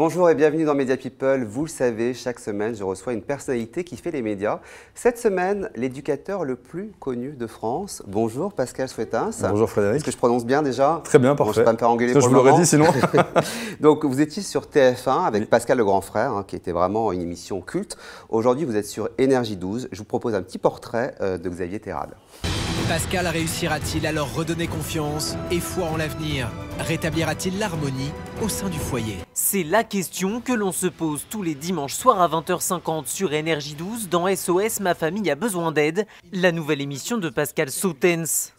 Bonjour et bienvenue dans Media People. Vous le savez, chaque semaine, je reçois une personnalité qui fait les médias. Cette semaine, l'éducateur le plus connu de France. Bonjour Pascal Sweetens. Bonjour Frédéric. Est-ce que je prononce bien déjà? Très bien, parfait. Bon, je ne vais pas me faire engueuler ça, pour je le vous l'aurais moment. dit sinon. Donc vous étiez sur TF1 avec Pascal le Grand Frère, qui était vraiment une émission culte. Aujourd'hui, vous êtes sur Énergie 12. Je vous propose un petit portrait de Xavier Terrade. Pascal réussira-t-il à leur redonner confiance et foi en l'avenir? Rétablira-t-il l'harmonie au sein du foyer? C'est la question que l'on se pose tous les dimanches soirs à 20h50 sur Énergie 12 dans SOS Ma Famille a besoin d'aide, la nouvelle émission de Pascal Sweetens.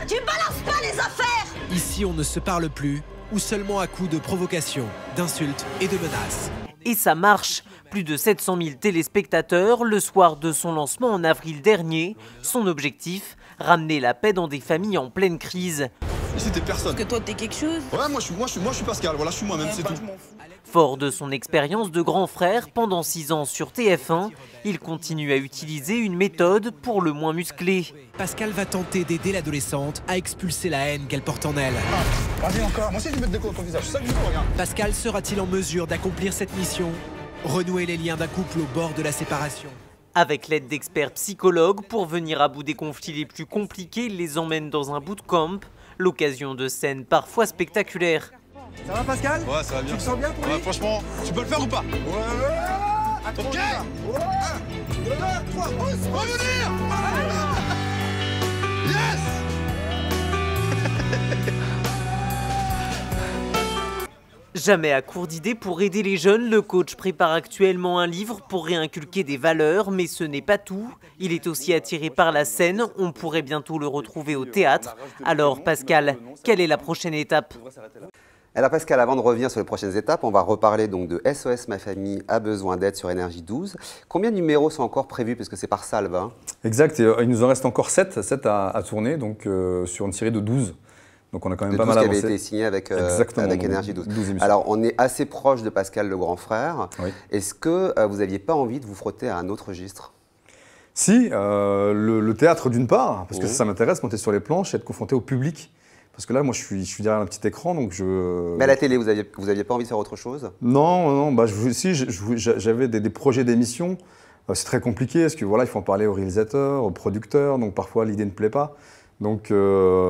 Tu balances pas les affaires! Ici, on ne se parle plus ou seulement à coups de provocations, d'insultes et de menaces. Et ça marche. Plus de 700 000 téléspectateurs le soir de son lancement en avril dernier. Son objectif, ramener la paix dans des familles en pleine crise. C'était personne. Parce que toi t'es quelque chose? Ouais, moi je suis Pascal, voilà, je suis moi-même, c'est tout. Fort de son expérience de grand frère pendant 6 ans sur TF1, il continue à utiliser une méthode pour le moins musclée. Pascal va tenter d'aider l'adolescente à expulser la haine qu'elle porte en elle. Vas-y encore, moi aussi je vais mettre des coups dans ton visage, c'est ça que je veux, regarde. Pascal sera-t-il en mesure d'accomplir cette mission? Renouer les liens d'un couple au bord de la séparation. Avec l'aide d'experts psychologues pour venir à bout des conflits les plus compliqués, il les emmène dans un bootcamp, l'occasion de scènes parfois spectaculaires. Ça va Pascal? Ouais, ça va bien. Tu te sens bien pour lui? Ouais, franchement, tu peux le faire ou pas? Ouais. Ok. Ouais. 2, 3, Revenir. Yes. Jamais à court d'idées pour aider les jeunes, le coach prépare actuellement un livre pour réinculquer des valeurs, mais ce n'est pas tout. Il est aussi attiré par la scène, on pourrait bientôt le retrouver au théâtre. Alors Pascal, quelle est la prochaine étape? Alors Pascal, avant de revenir sur les prochaines étapes, on va reparler donc de SOS Ma Famille a besoin d'aide sur Énergie 12. Combien de numéros sont encore prévus, parce que c'est par salve, hein? Exact, et, il nous en reste encore 7 à tourner, donc sur une série de 12. Donc on a quand même pas mal avancé. Qui avait été signé avec Énergie 12. 12 émissions. Alors on est assez proche de Pascal le Grand Frère. Oui. Est-ce que vous n'aviez pas envie de vous frotter à un autre registre? Si, le théâtre d'une part, parce que ça m'intéresse, monter sur les planches et être confronté au public. Parce que là, moi, je suis derrière un petit écran, donc je... Mais à la télé, vous aviez pas envie de faire autre chose? Non, bah, j'avais des projets d'émissions. C'est très compliqué, parce que voilà, il faut en parler au réalisateur, au producteur, donc parfois l'idée ne plaît pas. Donc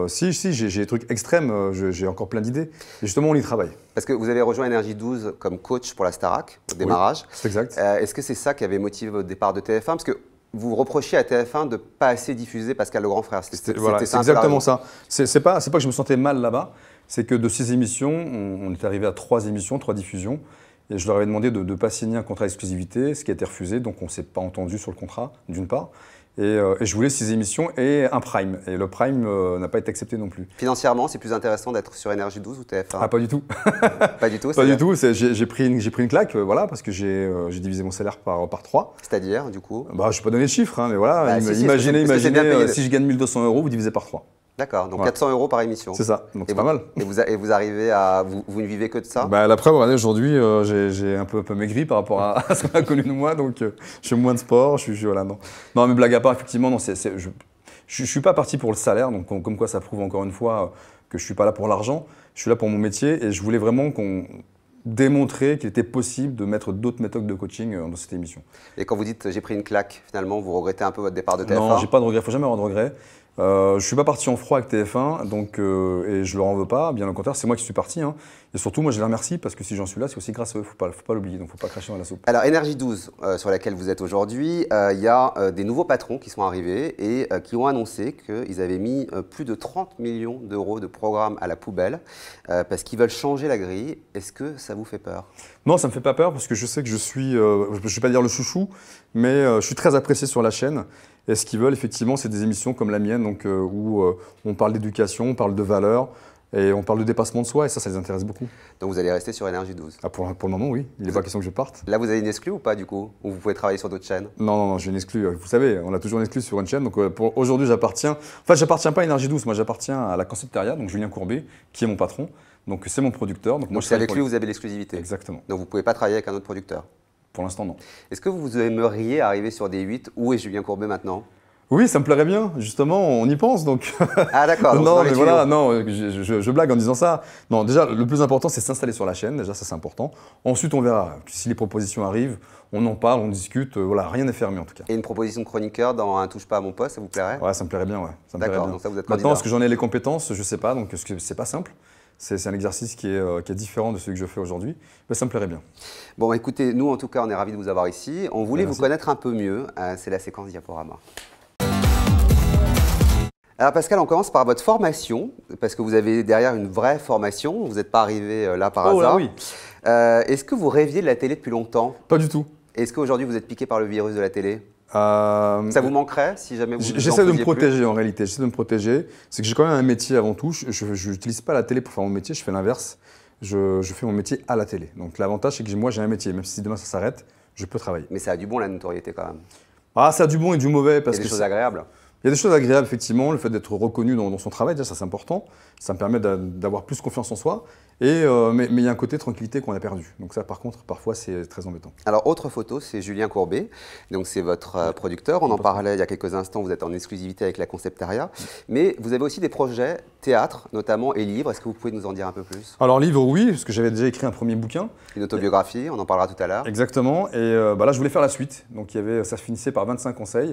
si, j'ai des trucs extrêmes, j'ai encore plein d'idées. Et justement, on y travaille. Parce que vous avez rejoint Énergie 12 comme coach pour la Starac, au démarrage. Oui, c'est exact. Est-ce que c'est ça qui avait motivé votre départ de TF1? Parce que vous reprochiez à TF1 de ne pas assez diffuser Pascal le Grand Frère. Voilà, c'est exactement ça. C'est pas que je me sentais mal là-bas, c'est que de 6 émissions, on est arrivé à 3 émissions, 3 diffusions. Et je leur avais demandé de ne pas signer un contrat d'exclusivité, ce qui a été refusé, donc on ne s'est pas entendu sur le contrat, d'une part. Et je voulais 6 émissions et un prime. Et le prime n'a pas été accepté non plus. Financièrement, c'est plus intéressant d'être sur Énergie 12 ou TF1? Ah, pas du tout. Pas du tout? Pas du tout. J'ai pris une claque, voilà, parce que j'ai divisé mon salaire par 3. C'est-à-dire, du coup? Bah, je ne vais pas donner de chiffres, hein, mais voilà. Bah, imaginez si je gagne 1 200 €, vous divisez par 3. D'accord, donc voilà. 400 € par émission. C'est ça, donc c'est pas mal. Et vous arrivez à... Vous ne vivez que de ça? Bah, la preuve, regardez, aujourd'hui, j'ai un peu maigri par rapport à ce qu'on a connu de moi, donc je fais moins de sport, voilà, non. Non, mais blague à part, effectivement, non, je ne suis pas parti pour le salaire, donc comme quoi ça prouve encore une fois que je ne suis pas là pour l'argent, je suis là pour mon métier, et je voulais vraiment qu'on démontrer qu'il était possible de mettre d'autres méthodes de coaching dans cette émission. Et quand vous dites « j'ai pris une claque », finalement, vous regrettez un peu votre départ de TF1? Non, j'ai pas de regret, il ne faut jamais avoir de regret. Je ne suis pas parti en froid avec TF1, donc, et je ne leur en veux pas, bien au contraire, c'est moi qui suis parti. Hein. Et surtout, moi je les remercie parce que si j'en suis là, c'est aussi grâce à eux, il ne faut pas l'oublier, donc il ne faut pas cracher dans la soupe. Alors Énergie 12, sur laquelle vous êtes aujourd'hui, il y a des nouveaux patrons qui sont arrivés et qui ont annoncé qu'ils avaient mis plus de 30 millions d'euros de programme à la poubelle parce qu'ils veulent changer la grille. Est-ce que ça vous fait peur? Non, ça ne me fait pas peur parce que je sais que je suis, je ne vais pas dire le chouchou, mais je suis très apprécié sur la chaîne. Et ce qu'ils veulent, effectivement, c'est des émissions comme la mienne, donc, où on parle d'éducation, on parle de valeurs, et on parle de dépassement de soi, et ça les intéresse beaucoup. Donc vous allez rester sur Énergie 12? Ah, pour le moment, oui. Il n'est pas question que je parte. Là, vous avez une exclue ou pas, du coup? Ou vous pouvez travailler sur d'autres chaînes? Non, j'ai une exclue. Vous savez, on a toujours une exclue sur une chaîne. Donc aujourd'hui, j'appartiens... Enfin, j'appartiens pas à Énergie 12, moi j'appartiens à la Concepteria, donc Julien Courbet, qui est mon patron. Donc c'est mon producteur. Donc moi, c'est avec lui vous avez l'exclusivité? Exactement. Donc vous ne pouvez pas travailler avec un autre producteur? Pour l'instant, non. Est-ce que vous aimeriez arriver sur D8? Où est Julien Courbet maintenant? Oui, ça me plairait bien, justement, on y pense donc. Ah d'accord. donc c'est Non, dans les mais tuyaux. voilà, non, je blague en disant ça. Non, déjà, le plus important, c'est s'installer sur la chaîne, déjà, ça c'est important. Ensuite, on verra. Puis, si les propositions arrivent, on en parle, on discute, voilà, rien n'est fermé en tout cas. Et une proposition de chroniqueur dans Un touche pas à mon poste, ça vous plairait? Ouais, ça me plairait bien, ouais. Ça me plairait D'accord, bien. donc ça vous êtes Maintenant, candidat. est-ce que j'en ai les compétences? Je sais pas, donc est-ce que c'est pas simple? C'est un exercice qui est différent de celui que je fais aujourd'hui, mais ça me plairait bien. Bon, écoutez, nous en tout cas, on est ravis de vous avoir ici. On voulait Merci. vous connaître un peu mieux. C'est la séquence diaporama. Alors Pascal, on commence par votre formation, parce que vous avez derrière une vraie formation. Vous n'êtes pas arrivé là par Oh là hasard. oui. Est-ce que vous rêviez de la télé depuis longtemps? Pas du tout. Est-ce qu'aujourd'hui vous êtes piqué par le virus de la télé? Euh, Ça vous manquerait si jamais vous J'essaie en de me faisiez protéger en réalité, j'essaie de me protéger. C'est que j'ai quand même un métier avant tout. Je n'utilise pas la télé pour faire mon métier, je fais l'inverse. Je fais mon métier à la télé. Donc l'avantage, c'est que moi j'ai un métier. Même si demain ça s'arrête, je peux travailler. plus? Mais ça a du bon la notoriété quand même. Ah, ça a du bon et du mauvais. Il y Parce a des que choses agréables. il y a des choses agréables, effectivement. Le fait d'être reconnu dans son travail, déjà, ça c'est important. Ça me permet d'avoir plus confiance en soi. Mais il y a un côté tranquillité qu'on a perdu. Donc ça, par contre, parfois, c'est très embêtant. Alors, autre photo, c'est Julien Courbet. Donc, c'est votre producteur. On en parlait il y a quelques instants. Vous êtes en exclusivité avec la Conceptaria. Mais vous avez aussi des projets théâtre, notamment, et livres. Est-ce que vous pouvez nous en dire un peu plus? Alors, livre, oui, parce que j'avais déjà écrit un premier bouquin. Une autobiographie, on en parlera tout à l'heure. Exactement. Et là, je voulais faire la suite. Donc, ça se finissait par 25 conseils.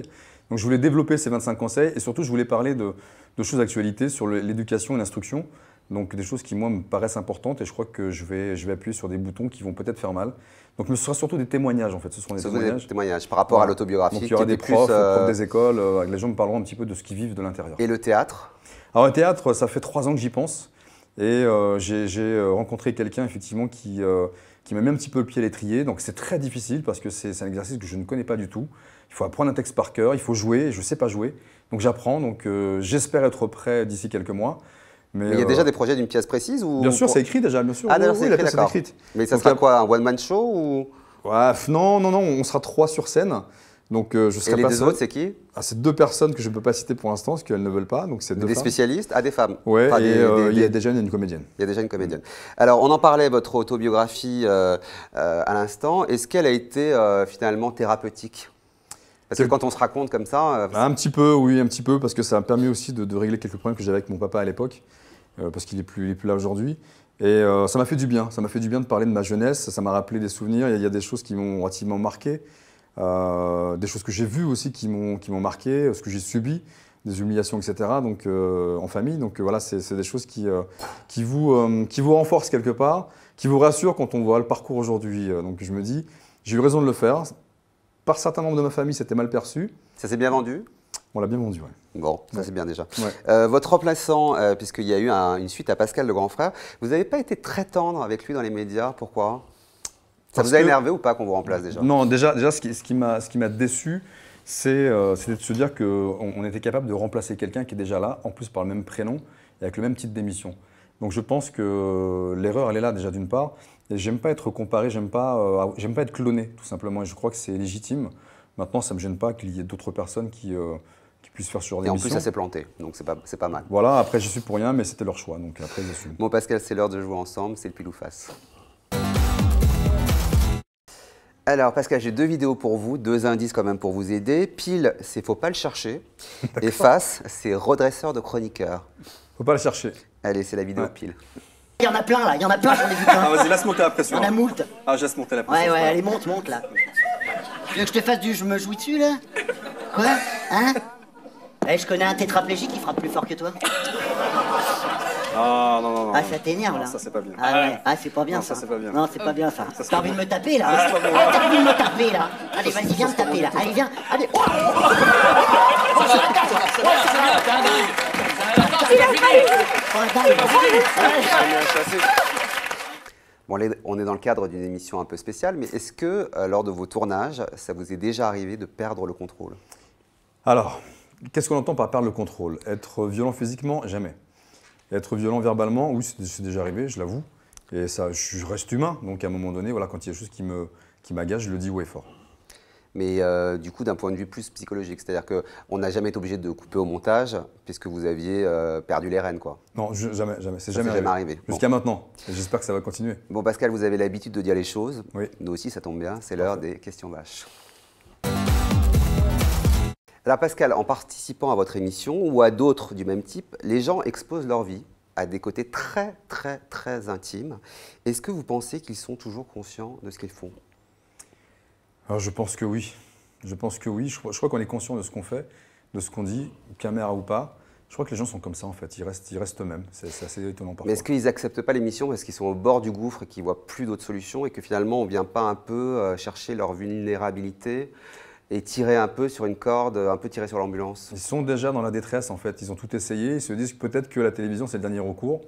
Donc, je voulais développer ces 25 conseils. Et surtout, je voulais parler de choses d'actualité sur l'éducation et l'instruction. Donc, des choses qui, moi, me paraissent importantes. Et je crois que je vais appuyer sur des boutons qui vont peut-être faire mal. Donc, ce sera surtout des témoignages, en fait. Ce seront des Ce sont des témoignages. témoignages par rapport à l'autobiographie. Donc, il y aura qui des était profs, plus, profs des écoles. Les gens me parleront un petit peu de ce qu'ils vivent de l'intérieur. Et le théâtre? Alors, le théâtre, ça fait 3 ans que j'y pense. Et j'ai rencontré quelqu'un, effectivement, qui m'a mis un petit peu le pied à l'étrier. Donc, c'est très difficile parce que c'est un exercice que je ne connais pas du tout. Il faut apprendre un texte par cœur, il faut jouer. Je ne sais pas jouer. Donc, j'apprends. Donc, j'espère être prêt d'ici quelques mois. Mais il y a déjà des projets d'une pièce précise ou... Bien sûr, c'est écrit déjà, bien sûr. Ah, d'ailleurs, Oui, c'est la écrit, pièce est d'accord. écrite. Mais ça Donc, sera quoi, un one-man show ou... Ouais, non, on sera 3 sur scène. Donc, je serai Et les pas deux seul. autres, c'est qui? Ah, c'est 2 personnes que je ne peux pas citer pour l'instant parce qu'elles ne veulent pas. Donc, c'est 2 Des femmes. spécialistes? Ah, des femmes. Ouais, Enfin, et il y a déjà une comédienne. Il y a déjà une comédienne. Alors, on en parlait, votre autobiographie à l'instant. Est-ce qu'elle a été finalement thérapeutique? Parce que quand on se raconte comme ça... Un petit peu, oui, un petit peu, parce que ça m'a permis aussi de régler quelques problèmes que j'avais avec mon papa à l'époque, parce qu'il n'est plus là aujourd'hui. Et ça m'a fait du bien. Ça m'a fait du bien de parler de ma jeunesse. Ça m'a rappelé des souvenirs. Il y a des choses qui m'ont relativement marqué, des choses que j'ai vues aussi qui m'ont marqué, ce que j'ai subi, des humiliations, etc. Donc en famille. Donc voilà, c'est des choses qui vous renforcent quelque part, qui vous rassurent quand on voit le parcours aujourd'hui. Donc je me dis, j'ai eu raison de le faire. Par certains membres de ma famille, c'était mal perçu. Ça s'est bien vendu? On l'a bien vendu, ouais. Bon, ça c'est bien déjà. Ouais. Votre remplaçant, puisqu'il y a eu une suite à Pascal le grand frère, vous n'avez pas été très tendre avec lui dans les médias, pourquoi? Ça Parce vous a que- énervé ou pas qu'on vous remplace déjà? Non, déjà ce qui m'a déçu, c'était de se dire qu'on était capable de remplacer quelqu'un qui est déjà là, en plus par le même prénom et avec le même titre d'émission. Donc je pense que l'erreur, elle est là déjà d'une part. Et j'aime pas être comparé, j'aime pas être cloné, tout simplement. Et je crois que c'est légitime. Maintenant, ça me gêne pas qu'il y ait d'autres personnes qui puissent faire ce genre Et en d'émission. plus, ça s'est planté, donc c'est pas mal. Voilà, après j'y suis pour rien, mais c'était leur choix, donc après j'assume. Bon Pascal, c'est l'heure de jouer ensemble, c'est le pile ou face. Alors Pascal, j'ai 2 vidéos pour vous, 2 indices quand même pour vous aider. Pile, c'est faut pas le chercher. Et face, c'est redresseur de chroniqueur. Faut pas le chercher. Allez, c'est la vidéo Ouais. pile. Il y en a plein là, il y en a plein, j'en ai vu plein. vas-y, laisse monter la Il pression. y en a moult. Ah, je laisse monter la Ouais, allez, monte là. Tu veux que je te fasse du je me jouis dessus là? Quoi? Hein? Eh, je connais un tétraplégique qui frappe plus fort que toi. Ah, non. Ah, ça t'énerve là. Ça, c'est pas bien. Ah ouais, ah, c'est pas bien Non, ça. ça, c'est pas bien. Non, c'est pas bien ça. T'as envie de me taper là? Ah, t'as envie de me taper là? Allez, vas-y, viens me taper là. Allez, viens. Allez. Oh, Bon, on est dans le cadre d'une émission un peu spéciale, mais est-ce que lors de vos tournages, ça vous est déjà arrivé de perdre le contrôle? Alors, qu'est-ce qu'on entend par perdre le contrôle? Être violent physiquement, jamais. Être violent verbalement, oui, c'est déjà arrivé, je l'avoue. Et ça, je reste humain, donc à un moment donné, voilà, quand il y a des choses qui m'agacent, je le dis haut et fort. Mais du coup, d'un point de vue plus psychologique, c'est-à-dire qu'on n'a jamais été obligé de couper au montage puisque vous aviez perdu les rênes, quoi. Non, jamais, c'est Ça, jamais c'est jamais arrivé. arrivé. Jusqu'à maintenant. Et j'espère que ça va continuer. Bon, Pascal, vous avez l'habitude de dire les choses. Oui. Nous aussi, ça tombe bien, c'est l'heure des questions vaches. Alors Pascal, en participant à votre émission ou à d'autres du même type, les gens exposent leur vie à des côtés très, très, très intimes. Est-ce que vous pensez qu'ils sont toujours conscients de ce qu'ils font? Alors, je pense que oui. Je pense que oui. Je crois qu'on est conscient de ce qu'on fait, de ce qu'on dit, caméra ou pas. Je crois que les gens sont comme ça en fait, ils restent eux-mêmes. C'est assez étonnant parfois. Mais est-ce qu'ils n'acceptent pas l'émission parce qu'ils sont au bord du gouffre et qu'ils ne voient plus d'autres solutions et que finalement on ne vient pas un peu chercher leur vulnérabilité et tirer un peu sur une corde, un peu tirer sur l'ambulance? Ils sont déjà dans la détresse en fait, ils ont tout essayé, ils se disent peut-être que la télévision c'est le dernier recours.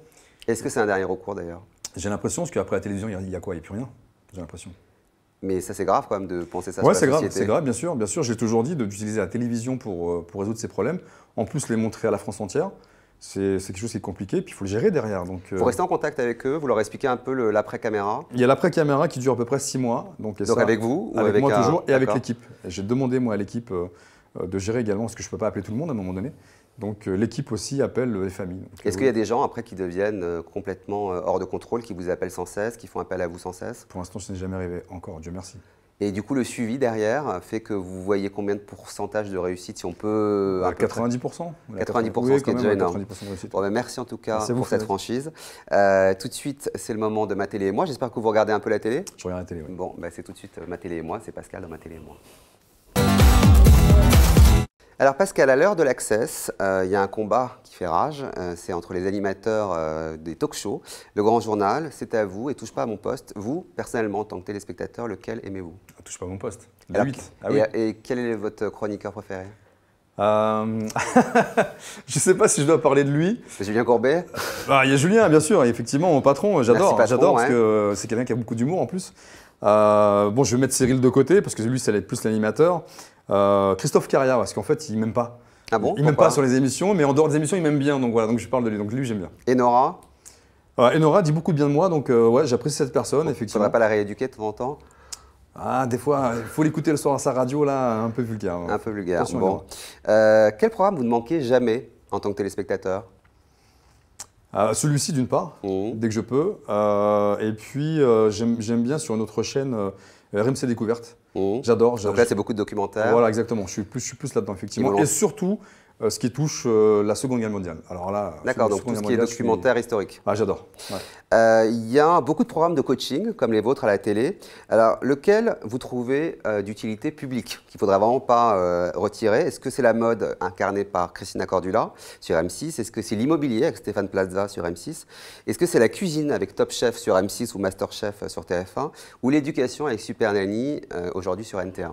Est-ce que c'est un dernier recours d'ailleurs? J'ai l'impression, parce qu'après la télévision il y a quoi? Il n'y a plus rien, j'ai l'impression. Mais ça c'est grave quand même de penser ça Ouais, sur la société. c'est grave, bien sûr. J'ai toujours dit d'utiliser la télévision pour résoudre ces problèmes. En plus, les montrer à la France entière, c'est quelque chose qui est compliqué, puis il faut le gérer derrière. Vous restez en contact avec eux, vous leur expliquez un peu l'après-caméra? Il y a l'après-caméra qui dure à peu près 6 mois. Donc ça, avec vous ou avec moi un... toujours, et avec l'équipe. J'ai demandé moi à l'équipe de gérer également, parce que je ne peux pas appeler tout le monde à un moment donné. Donc l'équipe aussi appelle les familles. Est-ce qu'il y a des gens après qui deviennent complètement hors de contrôle, qui vous appellent sans cesse, qui font appel à vous sans cesse? Pour l'instant, ce n'est jamais arrivé encore, Dieu merci. Et du coup, le suivi derrière fait que vous voyez combien de pourcentage de réussite, si on peut... 90%. 90%, Oui, ce qui est déjà énorme. 90% de réussite. Bon, ben, merci en tout cas Merci pour cette franchise. Tout de suite, c'est le moment de Ma Télé et moi. J'espère que vous regardez un peu la télé. Je regarde la télé, oui. Bon, ben, c'est tout de suite Ma Télé et moi. C'est Pascal dans Ma Télé et moi. Alors Pascal, à l'heure de l'Access, il y a un combat qui fait rage, c'est entre les animateurs des talk-shows. Le Grand Journal, c'est à vous et Touche pas à mon poste. Vous, personnellement, en tant que téléspectateur, lequel aimez-vous? Touche pas à mon poste. Le Alors, 8. Ah oui. Et quel est votre chroniqueur préféré? Je ne sais pas si je dois parler de lui. C'est Julien Courbet? Il y a Julien, bien sûr, et effectivement, mon patron, j'adore patron, parce que c'est quelqu'un qui a beaucoup d'humour en plus. Bon, je vais mettre Cyril de côté parce que lui, c'est plus l'animateur. Christophe Carrière, parce qu'en fait, il m'aime pas. Ah bon? Il m'aime pas sur les émissions, mais en dehors des émissions, il m'aime bien. Donc voilà, donc je parle de lui. Donc lui, j'aime bien. Et Nora? Et Nora dit beaucoup de bien de moi, donc ouais, j'apprécie cette personne, effectivement. Ça va pas la rééduquer de temps en temps? Ah, des fois, il faut l'écouter le soir à sa radio, là, un peu vulgaire. Un peu vulgaire, Attention, bon. Quel programme vous ne manquez jamais en tant que téléspectateur? Celui-ci, d'une part, dès que je peux. Et puis, j'aime bien sur une autre chaîne, RMC Découverte. J'adore. Donc là, c'est beaucoup de documentaires. Voilà, exactement. Je suis plus là-dedans, effectivement. Et surtout, ce qui touche la Seconde Guerre mondiale. Alors là, d'accord, donc tout ce qui est documentaire historique. Ah, j'adore. Ouais. Il y a beaucoup de programmes de coaching, comme les vôtres à la télé. Alors, lequel vous trouvez d'utilité publique, qu'il ne faudrait vraiment pas retirer? Est-ce que c'est la mode incarnée par Christina Cordula sur M6? Est-ce que c'est l'immobilier avec Stéphane Plaza sur M6? Est-ce que c'est la cuisine avec Top Chef sur M6 ou Master Chef sur TF1? Ou l'éducation avec Super Nanny aujourd'hui sur NT1?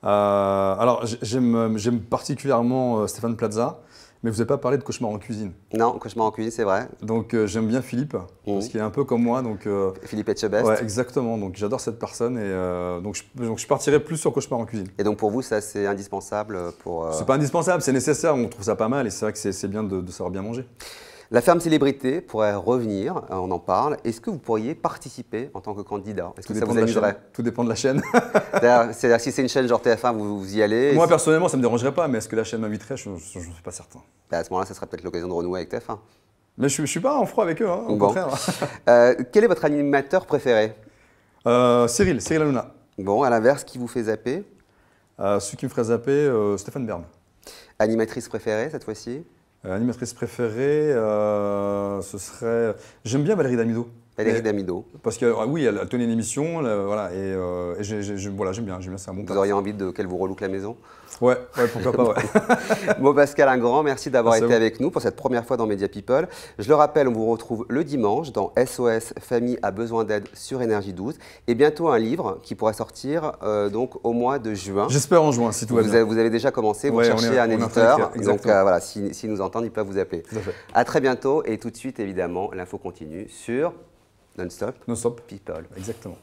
Alors, j'aime particulièrement Stéphane Plaza, mais vous n'avez pas parlé de Cauchemar en cuisine. Non, Cauchemar en cuisine, c'est vrai. Donc, j'aime bien Philippe, parce qu'il est un peu comme moi. Donc, Philippe Etchebest. Ouais, exactement. Donc, j'adore cette personne et donc je partirai plus sur Cauchemar en cuisine. Et donc, pour vous, ça, c'est indispensable pour… C'est pas indispensable, c'est nécessaire. On trouve ça pas mal et c'est vrai que c'est bien de savoir bien manger. La ferme célébrité pourrait revenir, on en parle. Est-ce que vous pourriez participer en tant que candidat? Est-ce que ça vous amuserait? Tout dépend de la chaîne. C'est-à-dire si c'est une chaîne genre TF1, vous y allez? Moi, personnellement, ça ne me dérangerait pas, mais est-ce que la chaîne m'inviterait? Je ne suis pas certain. À ce moment-là, ça serait peut-être l'occasion de renouer avec TF1. Mais je ne suis pas en froid avec eux, hein, au contraire. Quel est votre animateur préféré? Cyril Hanouna. Bon, à l'inverse, qui vous fait zapper? Celui qui me ferait zapper, Stéphane Bern. Animatrice préférée, cette fois-ci? Animatrice préférée, ce serait… J'aime bien Valérie Damido. Valérie Damido. Parce que oui, elle tenait une émission, voilà, et voilà, j'aime bien, c'est un bon. Vous auriez envie qu'elle vous relook la maison? Ouais, pourquoi pas, ouais. Bon Pascal, un grand merci d'avoir été avec nous pour cette première fois dans Media People. Je le rappelle, on vous retrouve le dimanche dans SOS Famille a besoin d'aide sur Énergie 12 et bientôt un livre qui pourra sortir donc au mois de juin. J'espère en juin, si tout va bien. Vous avez déjà commencé, vous cherchez un éditeur, donc voilà, s'ils nous entendent, ils peuvent vous appeler. À très bientôt et tout de suite, évidemment, l'info continue sur Non-Stop People. Exactement.